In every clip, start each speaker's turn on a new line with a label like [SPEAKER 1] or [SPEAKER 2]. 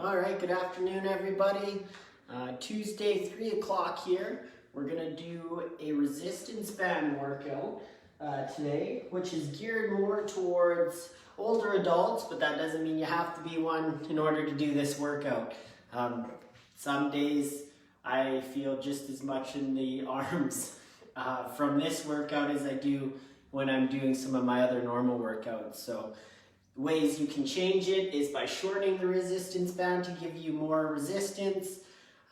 [SPEAKER 1] All right, good afternoon, everybody. Tuesday, 3 o'clock here. We're gonna do a resistance band workout today, which is geared more towards older adults, but that doesn't mean you have to be one in order to do this workout. Some days I feel just as much in the arms from this workout as I do when I'm doing some of my other normal workouts. So ways you can change it is by shortening the resistance band to give you more resistance,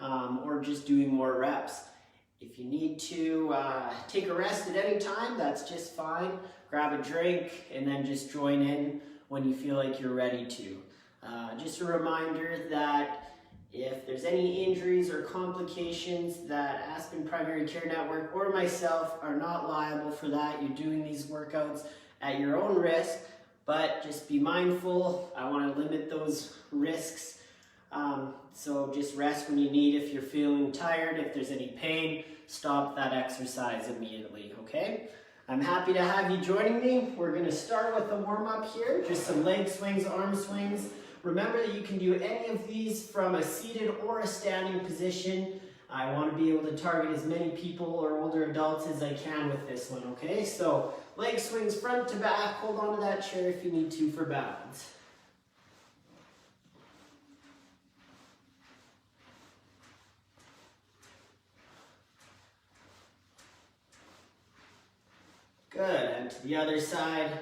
[SPEAKER 1] or just doing more reps. If you need to take a rest at any time, that's just fine. Grab a drink and then just join in when you feel like you're ready to. Just a reminder that if there's any injuries or complications, that Aspen Primary Care Network or myself are not liable for that. You're doing these workouts at your own risk. But just be mindful. I want to limit those risks. So just rest when you need. If you're feeling tired, if there's any pain, stop that exercise immediately, okay? I'm happy to have you joining me. We're going to start with a warm-up here, just some leg swings, arm swings. Remember that you can do any of these from a seated or a standing position. I want to be able to target as many people or older adults as I can with this one, okay? So leg swings front to back. Hold on to that chair if you need to for balance. Good, and to the other side.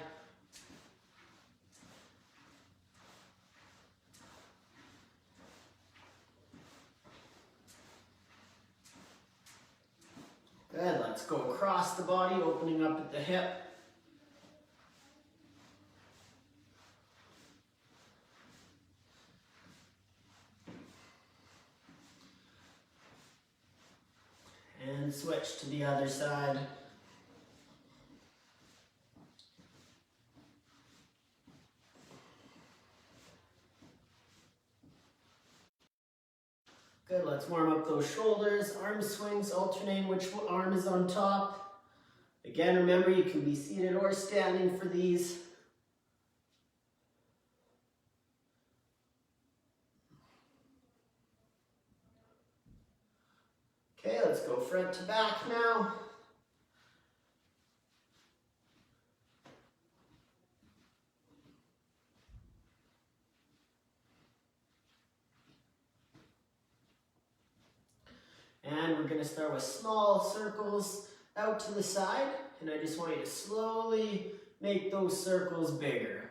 [SPEAKER 1] Good, let's go across the body, opening up at the hip. And switch to the other side. Good, let's warm up those shoulders. Arm swings, alternating which arm is on top. Again, remember you can be seated or standing for these. Okay, let's go front to back now. And we're going to start with small circles out to the side. And I just want you to slowly make those circles bigger.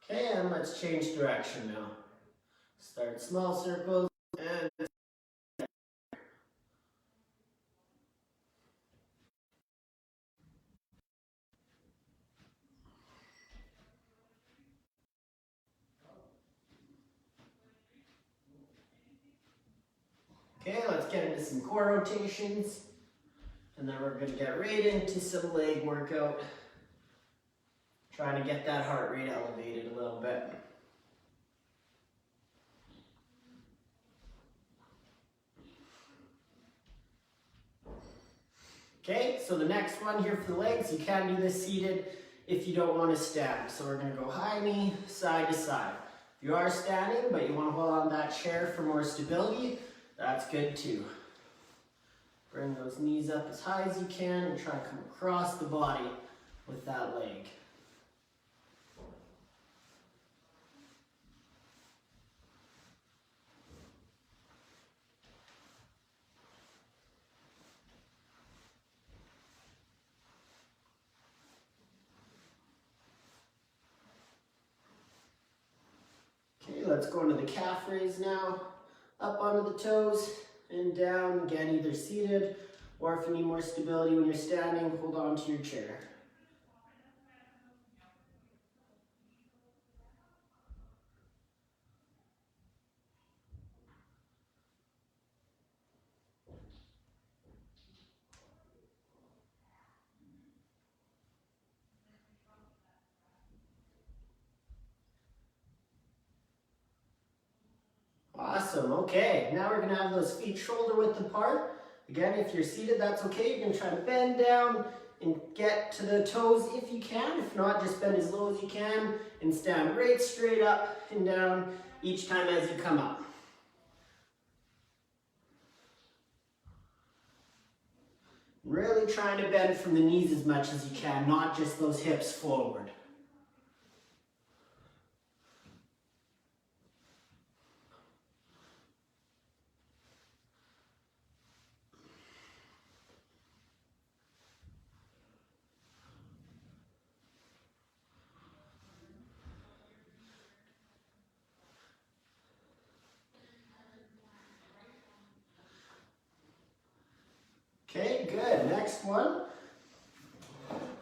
[SPEAKER 1] Okay, and let's change direction now. Start small circles and okay, let's get into some core rotations. And then we're going to get right into some leg workout. Trying to get that heart rate elevated a little bit. Okay, so the next one here for the legs, you can do this seated if you don't want to stand. So we're going to go high knee, side to side. If you are standing, but you want to hold on to that chair for more stability, that's good too. Bring those knees up as high as you can and try to come across the body with that leg. Okay, let's go into the calf raise now. Up onto the toes and down. Again, either seated or if you need more stability when you're standing, hold on to your chair. Awesome, okay. Now we're gonna have those feet shoulder width apart. Again, if you're seated, that's okay. You can try to bend down and get to the toes if you can. If not, just bend as low as you can and stand right straight up and down each time as you come up. Really trying to bend from the knees as much as you can, not just those hips forward. Okay, good. Next one.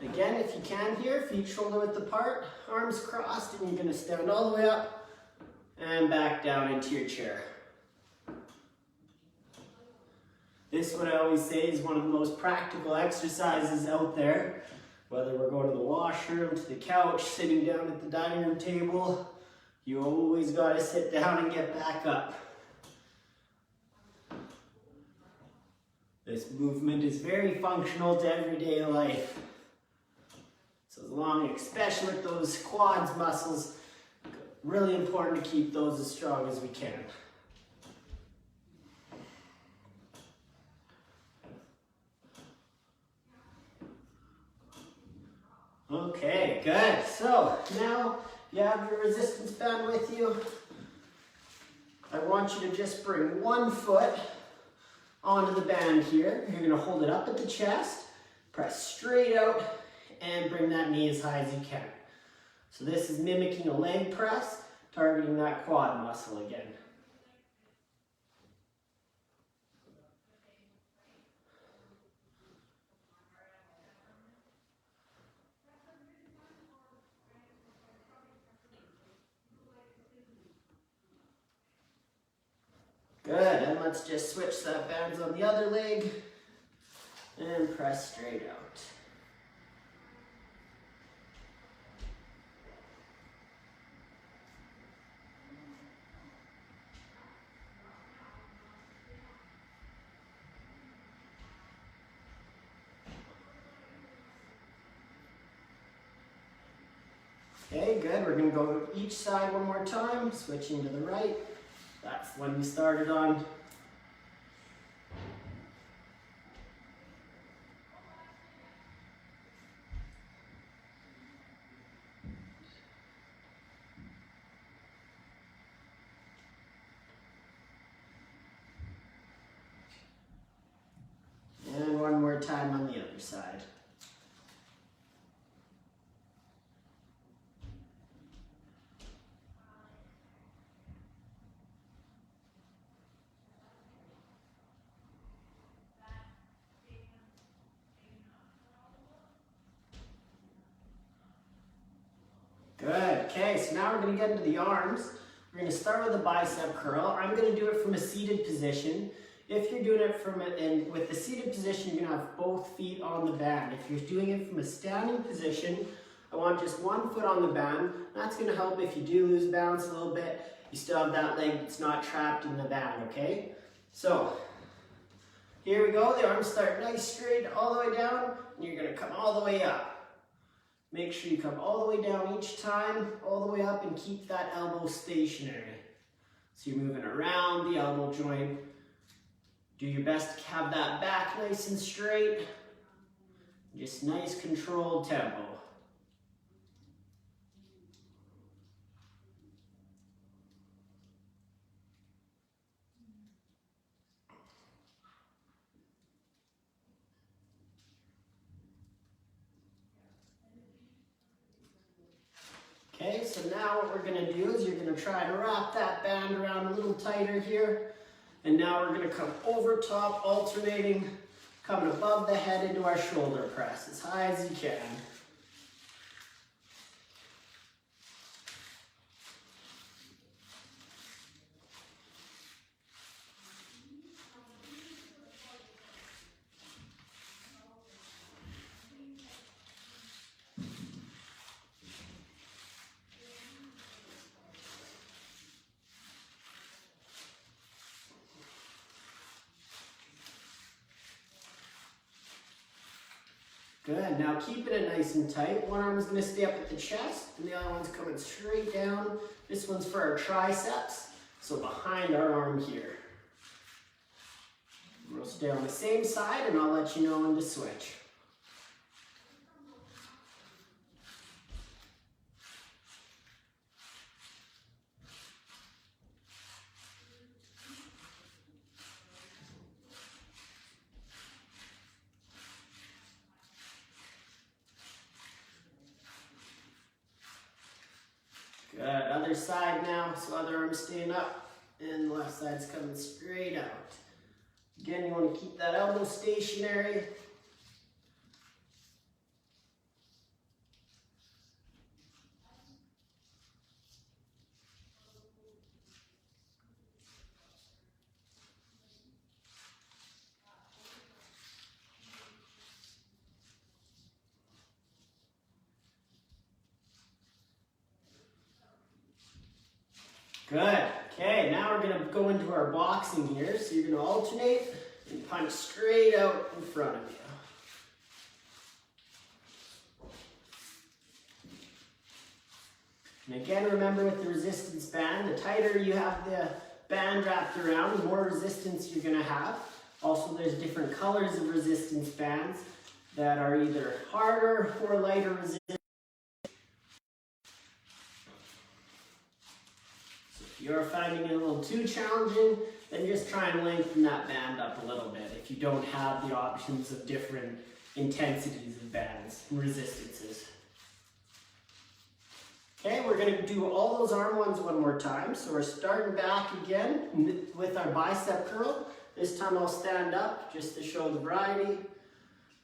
[SPEAKER 1] Again, if you can here, feet shoulder width apart, arms crossed, and you're going to stand all the way up and back down into your chair. This, what I always say, is one of the most practical exercises out there. Whether we're going to the washroom, to the couch, sitting down at the dining room table, you always got to sit down and get back up. This movement is very functional to everyday life. So as long, especially with those quads muscles, really important to keep those as strong as we can. Okay, good. So now you have your resistance band with you. I want you to just bring one foot onto the band here. You're going to hold it up at the chest, press straight out, and bring that knee as high as you can. So this is mimicking a leg press, targeting that quad muscle again. Good, and let's just switch that bands on the other leg and press straight out. Okay, good. We're going to go each side one more time, switching to the right. That's the one we started on. And one more time on the other side. Good, okay, so now we're going to get into the arms. We're going to start with a bicep curl. I'm going to do it from a seated position. If you're doing it with the seated position, you're going to have both feet on the band. If you're doing it from a standing position, I want just one foot on the band. That's going to help if you do lose balance a little bit. You still have that leg that's not trapped in the band, okay? So, here we go. The arms start nice straight all the way down, and you're going to come all the way up. Make sure you come all the way down each time, all the way up, and keep that elbow stationary. So you're moving around the elbow joint. Do your best to have that back nice and straight. Just nice controlled tempo. Okay, so now what we're going to do is you're going to try to wrap that band around a little tighter here. And now we're going to come over top, alternating, coming above the head into our shoulder press as high as you can. Good, now keeping it nice and tight. One arm's gonna stay up at the chest and the other one's coming straight down. This one's for our triceps, so behind our arm here. We'll stay on the same side and I'll let you know when to switch. Good, other side now, so other arm's staying up and the left side's coming straight out. Again, you want to keep that elbow stationary. Good. Okay, now we're going to go into our boxing here. So you're going to alternate and punch straight out in front of you. And again, remember with the resistance band, the tighter you have the band wrapped around, the more resistance you're going to have. Also, there's different colors of resistance bands that are either harder or lighter resistance. You're finding it a little too challenging, then just try and lengthen that band up a little bit if you don't have the options of different intensities of bands and resistances. Okay, we're going to do all those arm ones one more time. So we're starting back again with our bicep curl. This time I'll stand up just to show the variety.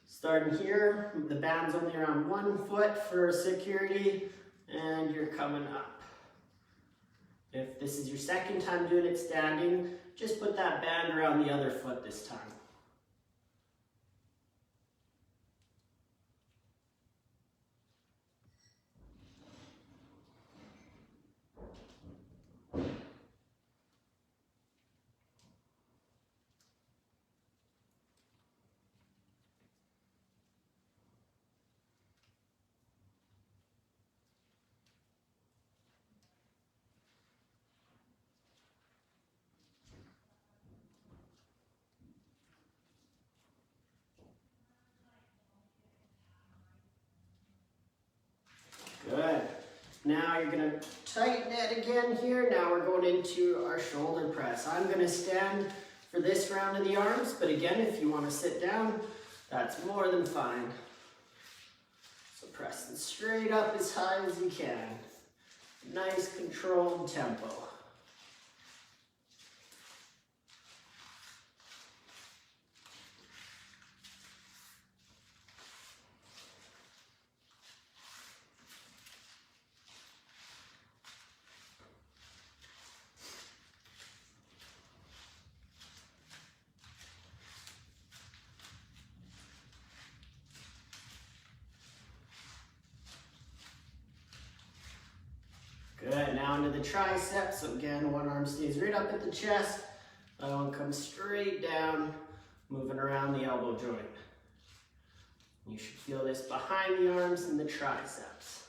[SPEAKER 1] Starting here, the band's only around 1 foot for security, and you're coming up. If this is your second time doing it standing, just put that band around the other foot this time. Good. Now you're going to tighten it again here. Now we're going into our shoulder press. I'm going to stand for this round of the arms, but again, if you want to sit down, that's more than fine. So pressing straight up as high as you can. Nice controlled tempo. Good, now into the triceps. So again, one arm stays right up at the chest. Other one comes straight down, moving around the elbow joint. You should feel this behind the arms and the triceps.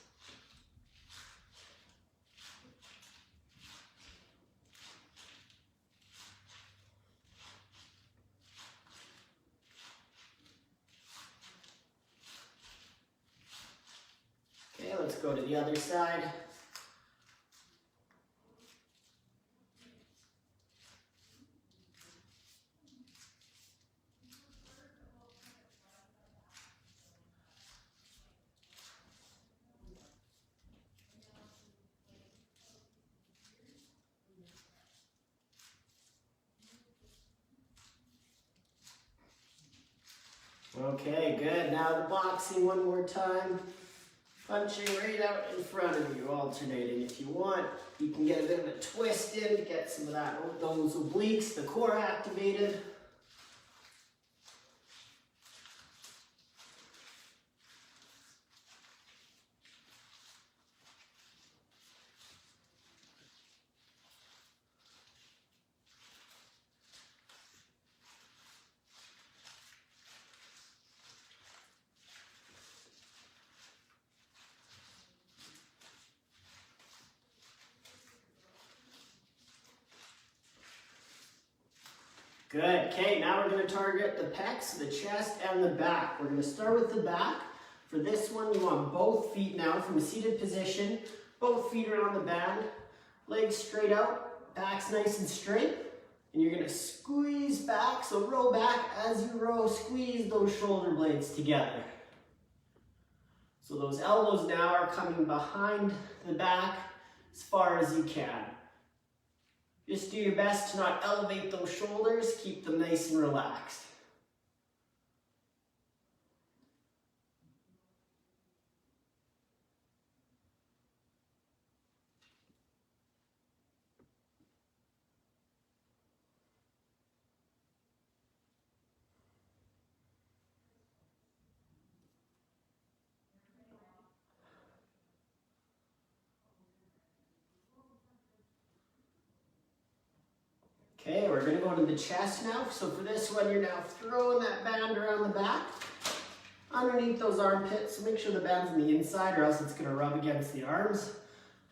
[SPEAKER 1] Okay, let's go to the other side. Okay, good. Now the boxing one more time. Punching right out in front of you, alternating. If you want, you can get a bit of a twist in to get some of that, those obliques, the core activated. Good. Okay, now we're going to target the pecs, the chest, and the back. We're going to start with the back. For this one, you want both feet now from a seated position. Both feet are on the band. Legs straight out. Back's nice and straight. And you're going to squeeze back. So row back. As you row, squeeze those shoulder blades together. So those elbows now are coming behind the back as far as you can. Just do your best to not elevate those shoulders. Keep them nice and relaxed. Okay, we're going to go to the chest now. So for this one, you're now throwing that band around the back, underneath those armpits. So make sure the band's on the inside or else it's going to rub against the arms.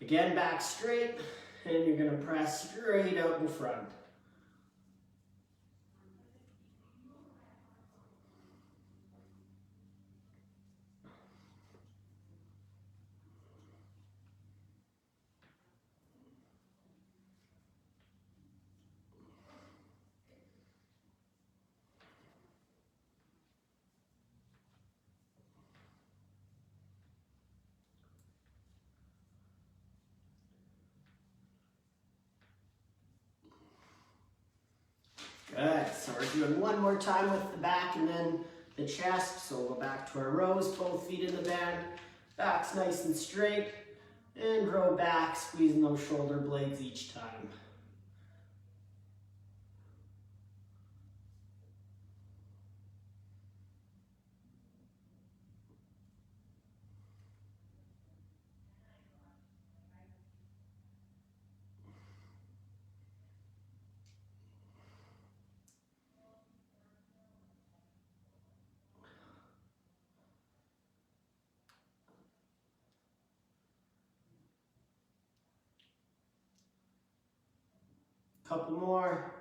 [SPEAKER 1] Again, back straight, and you're going to press straight out in front. Good, so we're doing one more time with the back and then the chest. So we'll go back to our rows, both feet in the band. Back's nice and straight. And row back, squeezing those shoulder blades each time. Couple more.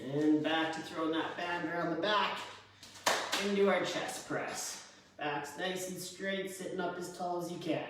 [SPEAKER 1] And back to throwing that band around the back. Into our chest press. Back's nice and straight, sitting up as tall as you can.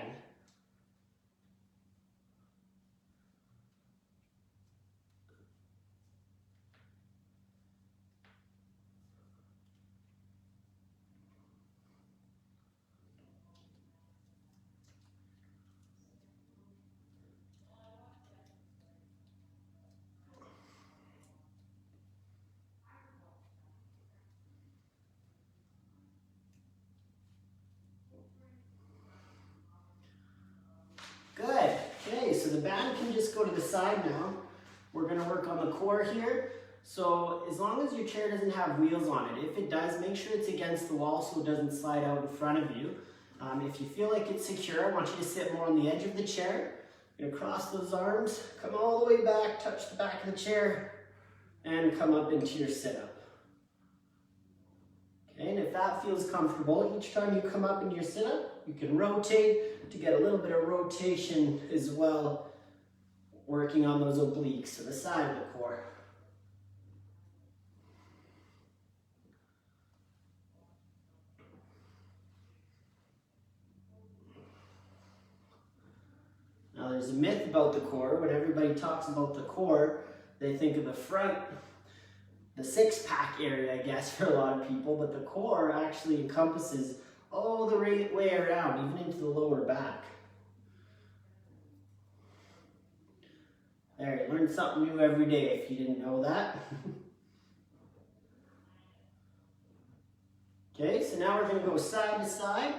[SPEAKER 1] Good. Okay, so the band can just go to the side now. We're going to work on the core here. So as long as your chair doesn't have wheels on it, if it does, make sure it's against the wall so it doesn't slide out in front of you. If you feel like it's secure, I want you to sit more on the edge of the chair. You're going to cross those arms, come all the way back, touch the back of the chair, and come up into your sit-up. Okay, and if that feels comfortable, each time you come up into your sit-up, you can rotate to get a little bit of rotation as well, working on those obliques to the side of the core. Now there's a myth about the core. When everybody talks about the core, they think of the front, the six-pack area, I guess, for a lot of people, but the core actually encompasses all the way around, even into the lower back. There, you learn something new every day if you didn't know that. Okay, so now we're going to go side to side.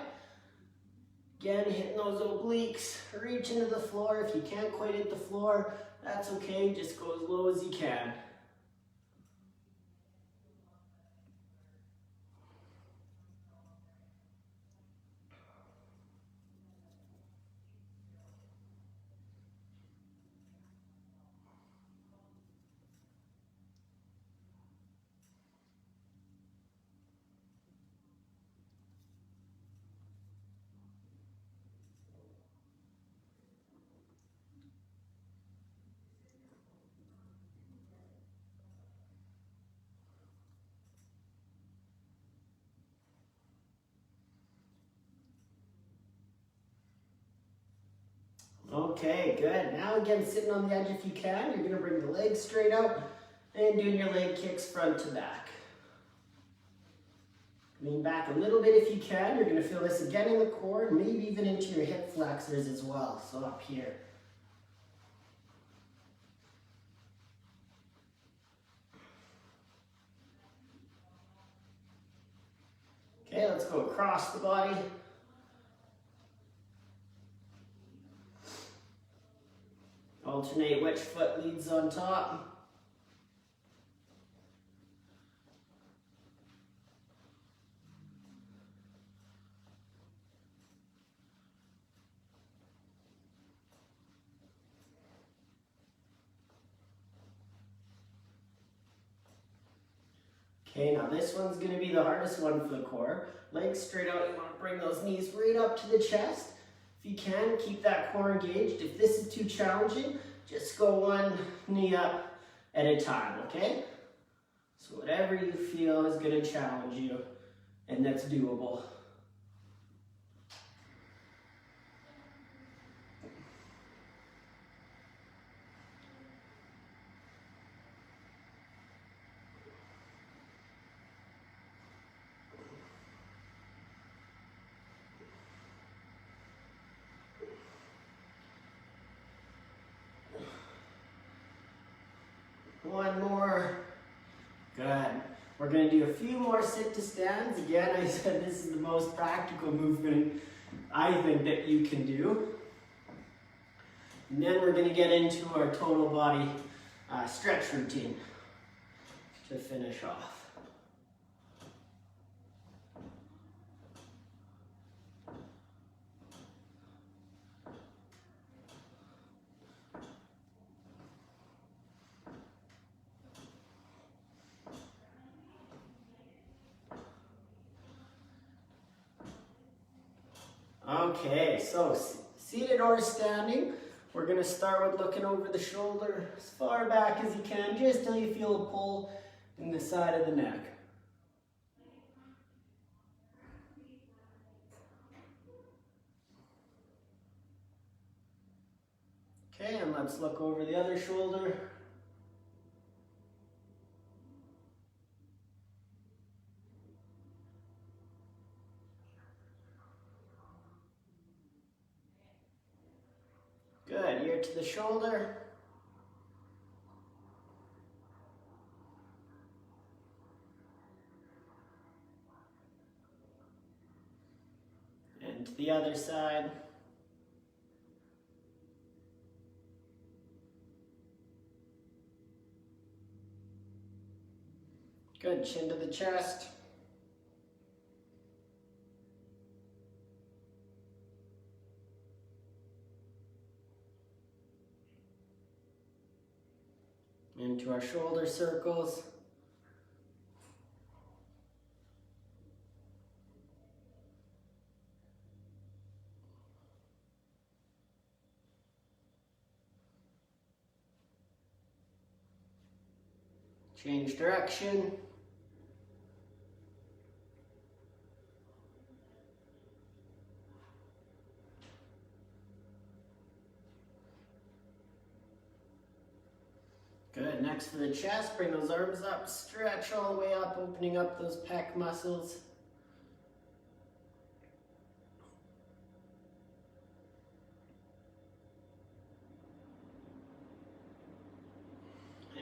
[SPEAKER 1] Again, hitting those obliques, reach into the floor. If you can't quite hit the floor, that's okay, just go as low as you can. Okay, good. Now again, sitting on the edge if you can, you're gonna bring the legs straight out and doing your leg kicks front to back. Lean back a little bit if you can. You're gonna feel this again in the core, maybe even into your hip flexors as well, so up here. Okay, let's go across the body. Alternate which foot leads on top. Okay, now this one's going to be the hardest one for the core. Legs straight out, you want to bring those knees right up to the chest. If you can, keep that core engaged. If this is too challenging, just go one knee up at a time, okay? So whatever you feel is going to challenge you, and that's doable. One more. Good. We're going to do a few more sit to stands. Again, I said this is the most practical movement I think that you can do. And then we're going to get into our total body stretch routine to finish off. Okay, so seated or standing, we're going to start with looking over the shoulder as far back as you can, just till you feel a pull in the side of the neck. Okay, and let's look over the other shoulder. Good, ear to the shoulder. And to the other side. Good, chin to the chest. Into our shoulder circles. Change direction. Good, next for the chest, bring those arms up, stretch all the way up, opening up those pec muscles.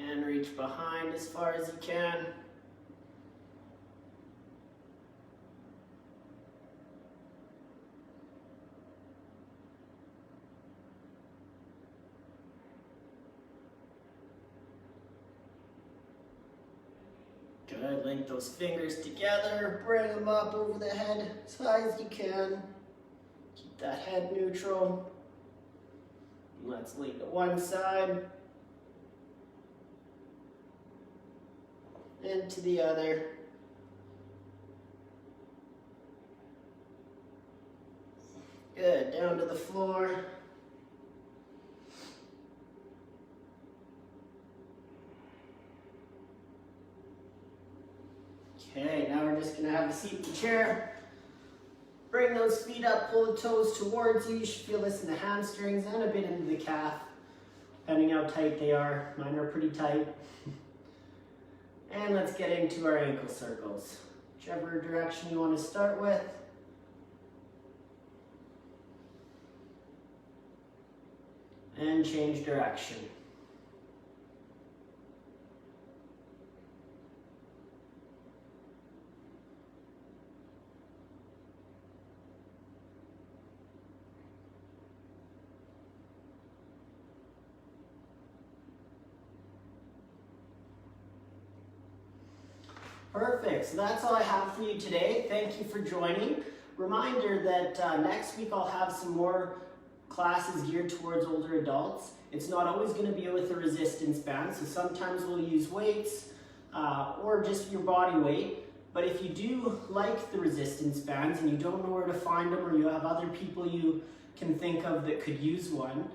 [SPEAKER 1] And reach behind as far as you can. Good, link those fingers together, bring them up over the head as high as you can. Keep that head neutral. Let's lean to one side. And to the other. Good, down to the floor. Okay, now we're just gonna have a seat in the chair. Bring those feet up, pull the toes towards you. You should feel this in the hamstrings and a bit into the calf, depending how tight they are. Mine are pretty tight. And let's get into our ankle circles. Whichever direction you want to start with. And change direction. Perfect, so that's all I have for you today. Thank you for joining. Reminder that next week I'll have some more classes geared towards older adults. It's not always going to be with a resistance band, so sometimes we'll use weights or just your body weight. But if you do like the resistance bands and you don't know where to find them, or you have other people you can think of that could use one,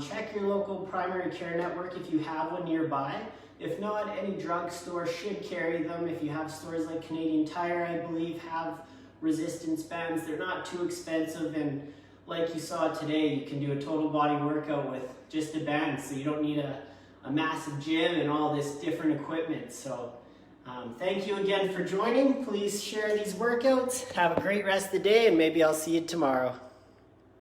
[SPEAKER 1] check your local primary care network if you have one nearby. If not, any drugstore should carry them. If you have stores like Canadian Tire, I believe, have resistance bands. They're not too expensive, and like you saw today, you can do a total body workout with just a band, so you don't need a massive gym and all this different equipment. So thank you again for joining. Please share these workouts. Have a great rest of the day, and maybe I'll see you tomorrow.